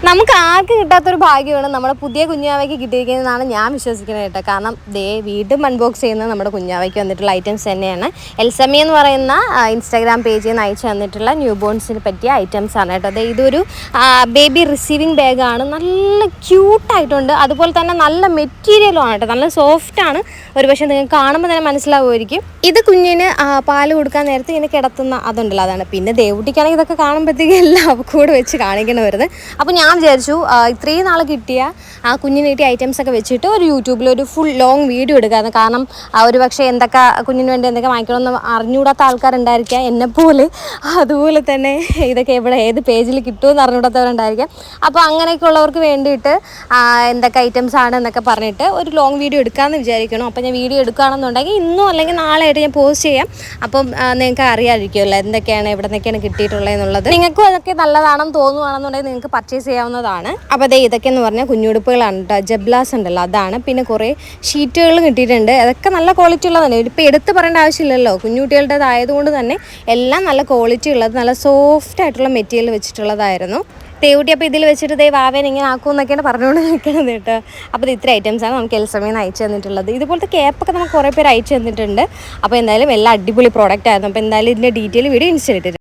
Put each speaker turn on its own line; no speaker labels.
നമുക്ക് ആർക്കും കിട്ടാത്തൊരു ഭാഗ്യമാണ് നമ്മുടെ പുതിയ കുഞ്ഞാവയ്ക്ക് കിട്ടിയിരിക്കുന്നതെന്നാണ് ഞാൻ വിശ്വസിക്കുന്നത് കേട്ടോ. കാരണം വീണ്ടും അൺബോക്സ് ചെയ്യുന്നത് നമ്മുടെ കുഞ്ഞാവയ്ക്ക് വന്നിട്ടുള്ള ഐറ്റംസ് തന്നെയാണ്. എൽസമി എന്ന് പറയുന്ന ഇൻസ്റ്റാഗ്രാം പേജിൽ നിന്ന് അയച്ചു തന്നിട്ടുള്ള ന്യൂ ബോൺസിന് പറ്റിയ ഐറ്റംസ് ആണ് കേട്ടോ. ഇതൊരു ബേബി റിസീവിങ് ബാഗാണ്. നല്ല ക്യൂട്ടായിട്ടുണ്ട്. അതുപോലെ തന്നെ നല്ല മെറ്റീരിയലുമാണ് കേട്ടോ. നല്ല സോഫ്റ്റാണ്. ഒരുപക്ഷെ നിങ്ങൾക്ക് കാണുമ്പോൾ തന്നെ മനസ്സിലാവുമായിരിക്കും. ഇത് കുഞ്ഞിന് പാല് കൊടുക്കാൻ നേരത്തെ ഇങ്ങനെ കിടത്തുന്ന അതുണ്ടല്ലോ, അതാണ്. പിന്നെ ദേവുട്ടിക്കാണെങ്കിൽ ഇതൊക്കെ കാണുമ്പോഴത്തേക്കും എല്ലാം കൂടെ വെച്ച് കാണിക്കണം വരുന്നത്. അപ്പോൾ ഞാൻ വിചാരിച്ചു ഇത്രയും നാൾ കിട്ടിയ കുഞ്ഞിന് കിട്ടിയ ഐറ്റംസ് ഒക്കെ വെച്ചിട്ട് ഒരു യൂട്യൂബിൽ ഒരു ഫുൾ ലോങ് വീഡിയോ എടുക്കാമെന്ന്. കാരണം ഒരു പക്ഷേ എന്തൊക്കെ കുഞ്ഞിന് വേണ്ടി എന്തൊക്കെ വാങ്ങിക്കണമെന്ന് അറിഞ്ഞുകൂടാത്ത ആൾക്കാരുണ്ടായിരിക്കാം, എന്നെപ്പോലെ. അതുപോലെ തന്നെ ഇതൊക്കെ എവിടെ ഏത് പേജിൽ കിട്ടുമെന്ന് അറിഞ്ഞുകൂടാത്തവരുണ്ടായിരിക്കാം. അപ്പോൾ അങ്ങനെയൊക്കെ ഉള്ളവർക്ക് വേണ്ടിയിട്ട് എന്തൊക്കെ ഐറ്റംസ് ആണ് എന്നൊക്കെ പറഞ്ഞിട്ട് ഒരു ലോങ് വീഡിയോ എടുക്കാമെന്ന് വിചാരിക്കണം. അപ്പോൾ ഞാൻ വീഡിയോ എടുക്കുകയാണെന്നുണ്ടെങ്കിൽ ഇന്നും അല്ലെങ്കിൽ നാളെ ആയിട്ട് ഞാൻ പോസ്റ്റ് ചെയ്യാം. അപ്പം നിങ്ങൾക്ക് അറിയാതിരിക്കുമല്ലോ എന്തൊക്കെയാണ് എവിടെ നിന്നൊക്കെയാണ് കിട്ടിയിട്ടുള്ളത് എന്നുള്ളത്. നിങ്ങൾക്കും അതൊക്കെ നല്ലതാണെന്ന് തോന്നുകയാണെന്നുണ്ടെങ്കിൽ നിങ്ങൾക്ക് പർച്ചേസ് ചെയ്യാവുന്നതാണ്. അപ്പോൾ ഇതൊക്കെ എന്ന് പറഞ്ഞാൽ കുഞ്ഞുടുപ്പുകളാണ് കേട്ടോ. ജബ്ലാസ് ഉണ്ടല്ലോ, അതാണ്. പിന്നെ കുറേ ഷീറ്റുകളും കിട്ടിയിട്ടുണ്ട്. അതൊക്കെ നല്ല ക്വാളിറ്റി ഉള്ളതാണ്. ഇപ്പോൾ എടുത്ത് പറയേണ്ട ആവശ്യമില്ലല്ലോ, കുഞ്ഞുകുട്ടികളുടേതായതുകൊണ്ട് തന്നെ എല്ലാം നല്ല ക്വാളിറ്റി ഉള്ളത്, നല്ല സോഫ്റ്റ് ആയിട്ടുള്ള മെറ്റീരിയൽ വെച്ചിട്ടുള്ളതായിരുന്നു. തേവുട്ടി അപ്പോൾ ഇതിൽ വെച്ചിട്ട് വാവേൻ ഇങ്ങനെ ആക്കുമെന്നൊക്കെയാണ് പറഞ്ഞുകൊണ്ട് നിൽക്കുന്നത് കേട്ടോ. അപ്പോൾ ഇത്ര ഐറ്റംസാണ് നമുക്ക് എൽസമയിൽ നിന്ന് അയച്ചു തന്നിട്ടുള്ളത്. ഇതുപോലത്തെ ക്യാപ്പൊക്കെ നമുക്ക് കുറേ പേര് അയച്ചു തന്നിട്ടുണ്ട്. അപ്പോൾ എന്തായാലും എല്ലാം അടിപൊളി പ്രോഡക്റ്റ് ആയിരുന്നു. അപ്പോൾ എന്തായാലും ഇതിൻ്റെ ഡീറ്റെയിൽ വീഡിയോ ഇൻസ്റ്റയിൽ ഇട്ടിട്ടുണ്ട്.